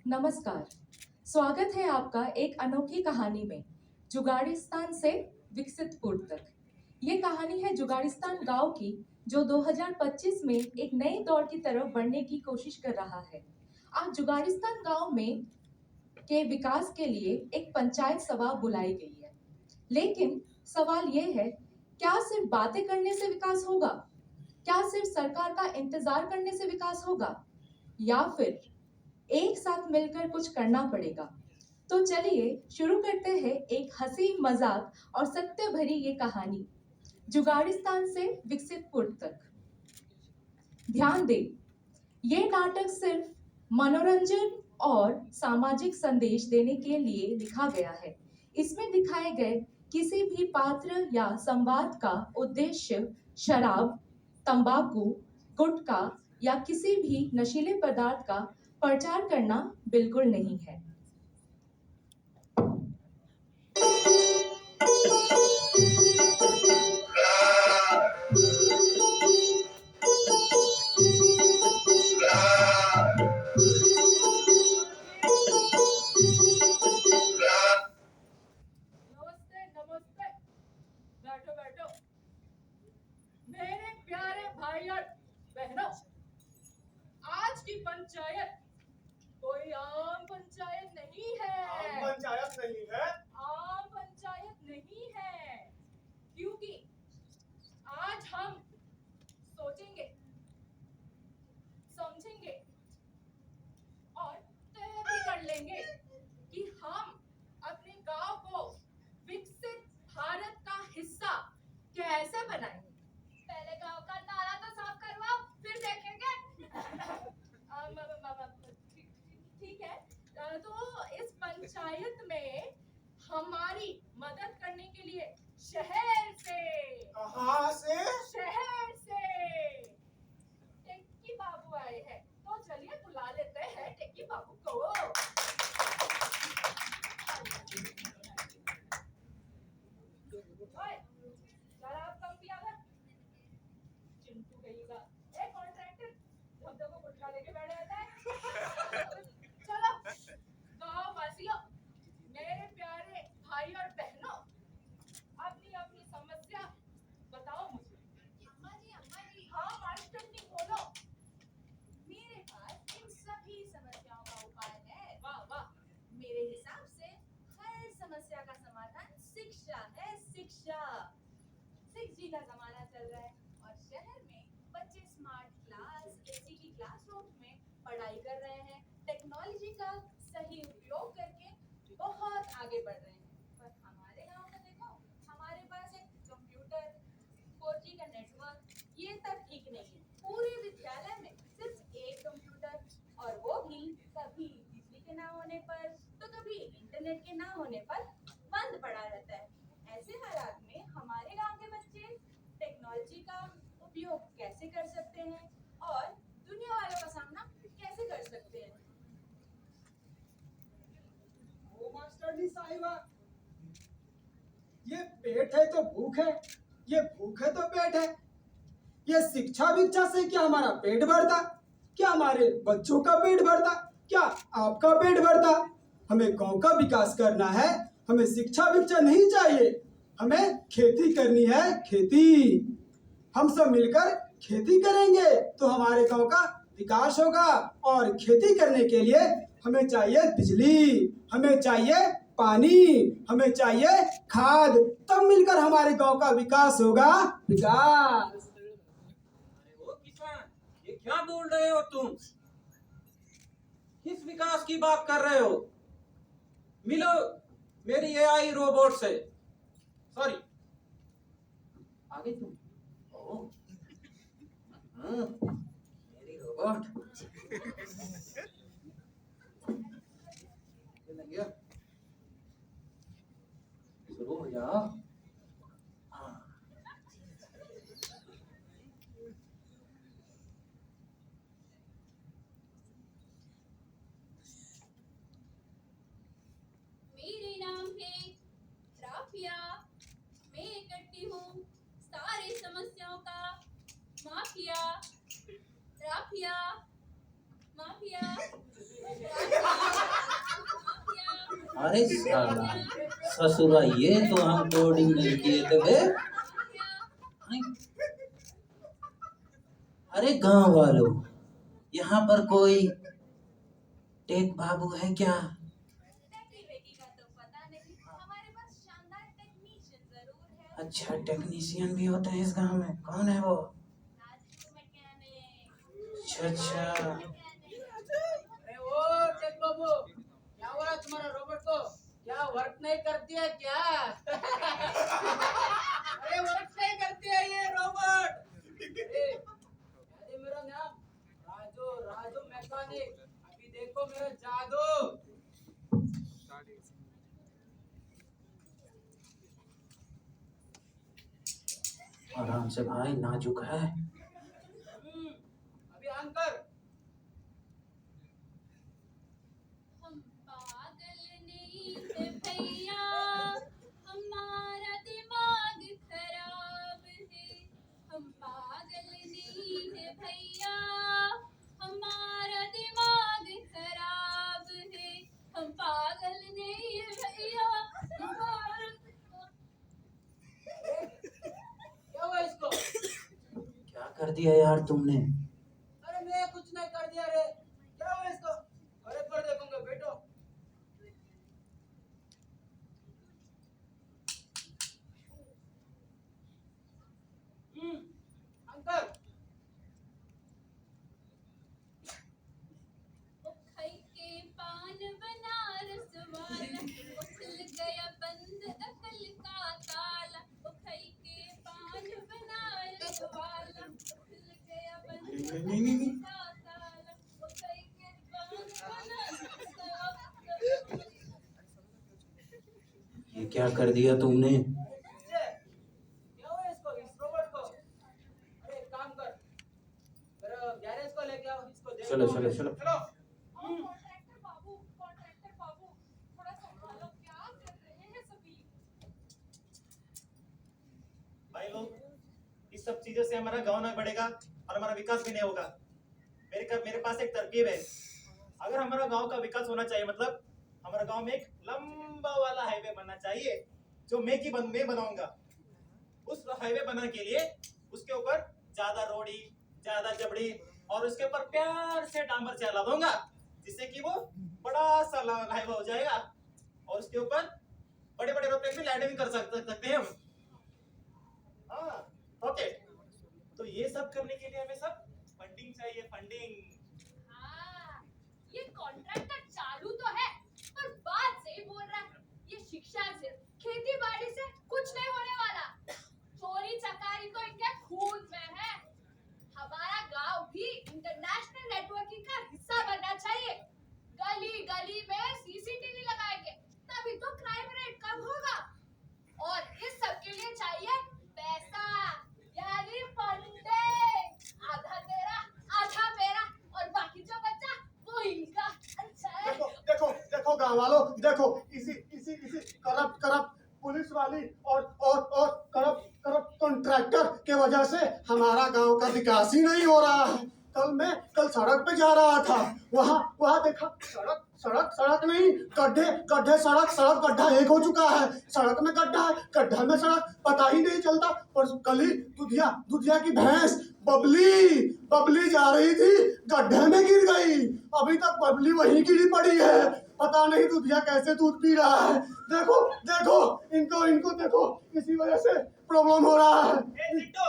नमस्कार। स्वागत है आपका एक अनोखी कहानी में, जुगाड़िस्तान से विकसितपुर तक। ये कहानी है जुगाड़िस्तान गांव की, जो 2025 में एक नए दौर की तरफ बढ़ने की कोशिश कर रहा है। आज जुगाड़िस्तान गांव में के विकास के लिए एक पंचायत सभा बुलाई गई है। लेकिन सवाल ये है, क्या सिर्फ बातें करने से विकास होगा? क्या सिर्फ सरकार का इंतजार करने से विकास होगा, या फिर एक साथ मिलकर कुछ करना पड़ेगा? तो चलिए शुरू करते हैं एक हंसी मजाक और सत्य भरी ये कहानी, जुगाड़िस्तान से विकसितपुर तक। ध्यान दें, ये नाटक सिर्फ मनोरंजन और सामाजिक संदेश देने के लिए लिखा गया है। इसमें दिखाए गए किसी भी पात्र या संवाद का उद्देश्य शराब, तंबाकू, गुटखा या किसी भी नशीले पदार्थ का प्रचार करना बिल्कुल नहीं है। नमस्ते नमस्ते, बैठो बैठो। मेरे प्यारे भाई और बहनों, आज की पंचायत कोई आम पंचायत नहीं है। आम पंचायत नहीं है। आम पंचायत नहीं है, क्योंकि आज हम सोचेंगे, समझेंगे और तय भी कर लेंगे कि हम अपने गांव को विकसित भारत का हिस्सा कैसे बनाएंगे। पहले गांव का नाला तो साफ करवाओ, फिर देखेंगे। ठीक है, तो इस पंचायत में हमारी मदद करने के लिए शहर से, कहाँ से? शहर से टेक्की बाबू आए हैं। तो चलिए बुला लेते हैं टेक्की बाबू को। ओए, शराब कम पिया कर। चिंटू कहिएगा, ए कॉन्ट्रैक्टर, हम तो गुटखा लेके बैठ जाता है। चलो गाँव वासियों, मेरे प्यारे भाई और बहनों, अपनी अपनी समस्या बताओ मुझे। अम्मा जी हाँ मास्टरनी बोलो। मेरे पास इन सभी समस्याओं का उपाय है। वाह वाह, मेरे हिसाब से हर समस्या का समाधान शिक्षा है। शिक्षा 6G का जमाना चल रहा है और शहर में बच्चे स्मार्ट क्लास, एसी की क्लासरूम में पढ़ाई कर रहे हैं। टेक्नोलॉजी का सही उपयोग करके बहुत आगे बढ़ रहे हैं। पर हमारे गांव में देखो, हमारे पास एक कंप्यूटर, 4G का नेटवर्क, ये तक ठीक नहीं है। पूरे विद्यालय में सिर्फ एक कंप्यूटर, और वो भी कभी बिजली के ना होने पर तो कभी इंटरनेट के ना होने पर बंद पड़ा रहता है। ऐसे हालात में हमारे गांव के बच्चे टेक्नोलॉजी का उपयोग कैसे कर सकते हैं और दुनिया वालों का सामना कैसे कर सकते हैं? ओ मास्टरनी साहिबा, ये पेट है तो भूख है, ये भूख है तो पेट है। ये शिक्षा विक्षा से क्या हमारा पेट भरता? क्या हमारे बच्चों का पेट भरता? क्या आपका पेट भरता? हमें गांव का विकास करना है, हमें शिक्षा विक्षा नहीं चाहिए। हमें खेती करनी है, खेती। हम सब मिलकर खेती करेंगे तो हमारे गांव का विकास होगा। और खेती करने के लिए हमें चाहिए बिजली, हमें चाहिए पानी, हमें चाहिए खाद। तब मिलकर हमारे गांव का विकास होगा। विकास। ओ किसान, ये क्या बोल रहे हो तुम? किस विकास की बात कर रहे हो? मिलो मेरी एआई रोबोट से। सॉरी, आगे तुम। ओ, मेरी रोबोट। शुरू हो जाओ। मेरे नाम है राफिया। मैं करती हूँ सारी समस्याओं का माफिया। राफिया, माफिया, राफिया। अरे साला ससुरा, ये तो हम कोडिंग नहीं किए थे बे। अरे गांव वालों, यहाँ पर कोई टेक बाबू है क्या? टेकी वेकी का तो पता नहीं, हमारे पास शानदार टेक्नीशियन जरूर है। अच्छा, टेक्नीशियन भी होते हैं इस गांव में? कौन है वो? राजू मैकेनिक। अच्छा अच्छा। अरे ओ टेक बाबू, क्या हुआ तुम्हारा रोबोट को? क्या वर्क नहीं करती है क्या? अरे वर्क नहीं करती है ये रोबोट। अरे मेरा नाम राजू, राजू मैकेनिक। अभी देखो मेरा जादू। आराम से भाई, नाजुक है। अभी ऑन कर। हम पागल नहीं है भैया, हमारा दिमाग खराब है। हम पागल नहीं है भैया, हमारा दिमाग खराब है। हम पागल नहीं है भैया, हमारा क्या हुआ इसको? क्या कर दिया यार तुमने? अरे मैं कुछ नहीं कर दिया रे। क्या हुआ इसको? अरे पर देखूंगा, बैठो। अंकल। ओ खाई के पान बनारस वाला, ओ खुल गया बंद अकल का ताला। ओ खाई के पान बनारस वाला, ओ खुल गया बंद अकल का ताला। ओ खाई के पान बनारस वाला। ये क्या कर दिया तुमने? क्या हुआ इसको, इस रोबोट को? अरे एक काम कर, मेरा गैरेज को लेके आओ, इसको देखो। चलो चलो चलो। कॉन्ट्रैक्टर बाबू, थोड़ा संभालो, क्या कर रहे हैं सभी? भाई लोग, इस सब चीजों से हमारा गांव ना बढ़ेगा और हमारा विकास भी नहीं होगा। मेरे पास एक तरकीब है। अगर हमारा गांव का विकास होना चाहिए, मतलब हमारा गांव में एक लंबा वाला हाईवे बनना चाहिए, जो मैं बनाऊंगा। उस हाईवे बनाने के लिए उसके ऊपर ज्यादा रोड़ी, ज्यादा जबड़ी और उसके ऊपर प्यार से डांबर चला दूंगा, जिससे कि वो बड़ा सा हाईवे हो जाएगा। और उसके ऊपर बड़े बड़े एरोप्लेन भी लैंडिंग कर सकते हैं हम। हाँ, ओके। तो ये सब करने के लिए हमें सब फंडिंग चाहिए, फंडिंग। हाँ, ये कॉन्ट्रैक्टर चालू तो है, पर बात सही बोल रहा है। ये शिक्षा से, खेती बाड़ी से कुछ नहीं होने वाला। चोरी चकारी तो इनके खून में है। हमारा गांव भी इंटरनेशनल नेटवर्किंग का हिस्सा बनना चाहिए। गली गली में सीसीटीवी लगाएंगे, तभी तो क्राइम रेट कम होगा। और इस सब के लिए चाहिए पैसा, यानी फंडिंग। आधा तेरा, आधा मेरा, और बाकी जो बच्चा वो इनका। अच्छा है। देखो देखो देखो गाँव वालों, देखो इसी इसी इसी करप्ट करप्ट पुलिस वाली और करप्ट कॉन्ट्रैक्टर के वजह से हमारा गांव का विकास ही नहीं हो रहा है। कल सड़क पे जा रहा था, वहाँ देखा सड़क नहीं, गड्ढे सड़क गड्ढा एक हो चुका है। सड़क में गड्ढा है, गड्ढा में सड़क, पता ही नहीं चलता। और कल ही दुधिया की भैंस बबली जा रही थी, गड्ढे में गिर गई। अभी तक बबली वहीं गिरी पड़ी है, पता नहीं दुधिया कैसे दूध पी रहा है। देखो इनको देखो, इसी वजह से प्रॉब्लम हो रहा है। चिंटू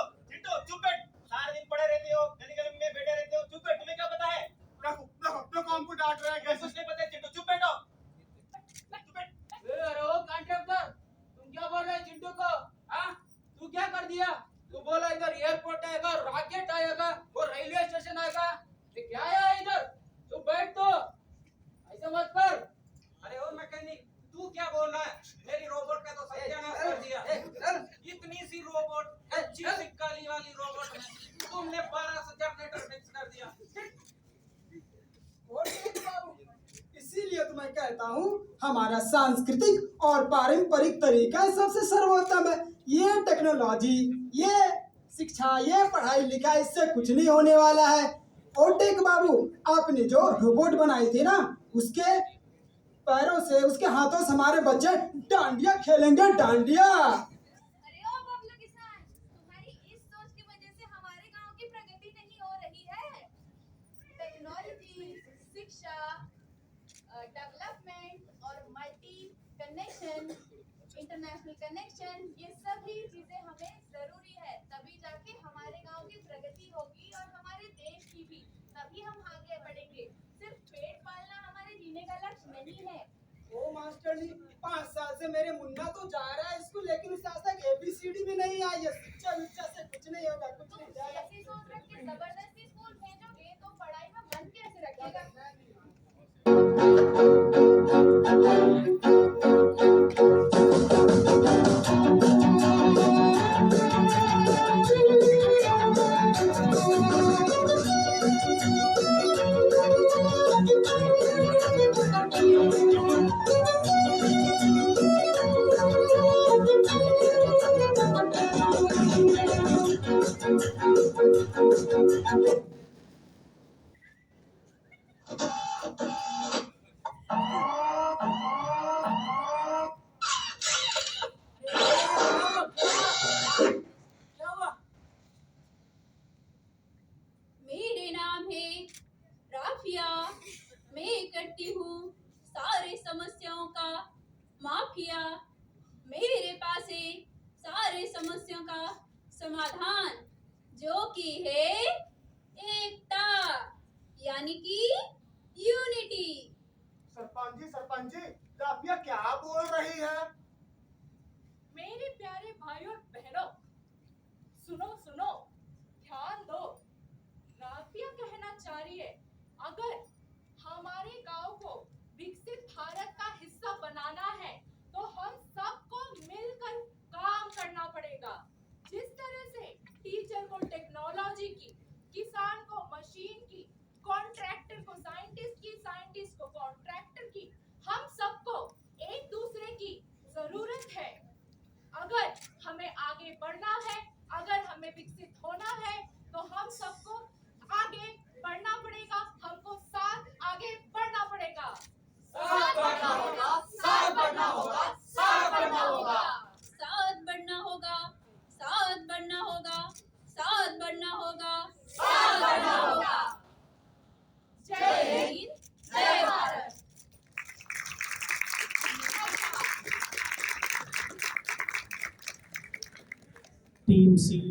चुप बैठ। सारे दिन पड़े रहते हो, गली गली में बैठे रहते हो, चुप बैठ। तुम्हें क्या पता है? देखो हमको डांट रहा है कैसे कैसे। नहीं पता है? चिंटू चुप बैठो, चुप बैठ। अरे ओ कॉन्ट्रैक्टर, तुम क्या बोल रहे हैं चिंटू को? हाँ, तू क्या कर दिया? तू बोला इधर एयरपोर्ट आएगा, रॉकेट आएगा, वो रेलवे स्टेशन आएगा। ये क्या है इधर? तू बैठ, तो ऐसे मत कर। अरे ओ मैकेनिक, तू क्या बोल रहा है? मेरी रोबोट का तो सत्यानाश कर दिया। इतनी सी रोबोट, अच्छी सिक्काली वाली रोबोट में तुमने 12 जनरेटर फिक्स कर दिया। और टेक बाबू, इसीलिए तो मैं कहता हूँ हमारा सांस्कृतिक और पारंपरिक तरीका सबसे सर्वोत्तम है। ये टेक्नोलॉजी, ये शिक्षा, ये पढ़ाई लिखाई, इससे कुछ नहीं होने वाला है। और टेक बाबू, आपने जो रोबोट बनाए थे ना, उसके पैरों से, उसके हाथों से हमारे बच्चे डांडिया खेलेंगे, डांडिया। अरे ओ बबलू किसान, तुम्हारी इस सोच की वजह से हमारे गांव की प्रगति नहीं हो रही है। टेक्नोलॉजी, शिक्षा, डेवलपमेंट और मल्टी कनेक्शन, इंटरनेशनल कनेक्शन, ये सभी चीजें हमें जरूरी है, तभी जाके हमारे गांव की प्रगति होगी और हमारे देश की भी, तभी हम आगे बढ़ेंगे। सिर्फ पेट पालना हमारे जीने का लक्ष्य नहीं है। ओ मास्टर जी, 5 साल से मेरे मुन्ना तो जा रहा है स्कूल, लेकिन उसे आज तक ABCD भी नहीं आई है। शिक्षा विक्षा से कुछ नहीं होगा, कुछ तुम नहीं जाएगा। ऐसी सोच रख के जबरदस्ती स्कूल भेजोगे तो पढ़ाई में मन कैसे रखेगा? मेरे नाम है राफिया, मैं करती हूँ सारे समस्याओं का माफिया। मेरे पास है सारे समस्याओं का समाधान, जो कि है एकता, यानी कि यूनिटी। सरपंच जी, राफिया क्या बोल रही है? मेरे प्यारे भाइयों और बहनों, सुनो सुनो, ध्यान दो। राफिया कहना चाह रही है, अगर हमारे गांव को विकसित भारत का हिस्सा बनाना है तो हम सबको मिलकर काम करना पड़ेगा। जिस तरह से टीचर को टेक्नोलॉजी की, किसान को मशीन की, कॉन्ट्रैक्टर को साइंटिस्ट की, साइंटिस्ट को कॉन्ट्रैक्टर की, हम सबको एक दूसरे की जरूरत है। अगर हमें आगे बढ़ना है, अगर हमें विकसित होना है, तो हम सबको आगे बढ़ना पड़ेगा, हमको साथ आगे बढ़ना पड़ेगा। साथ बढ़ना होगा, साथ बढ़ना होगा, साथ बढ़ना होगा। साथ बढ़ना होगा, साथ बढ़ना होगा, साथ बढ़ना होगा, साथ बढ़ना होगा। जय हिंद, जय भारत। टीम सी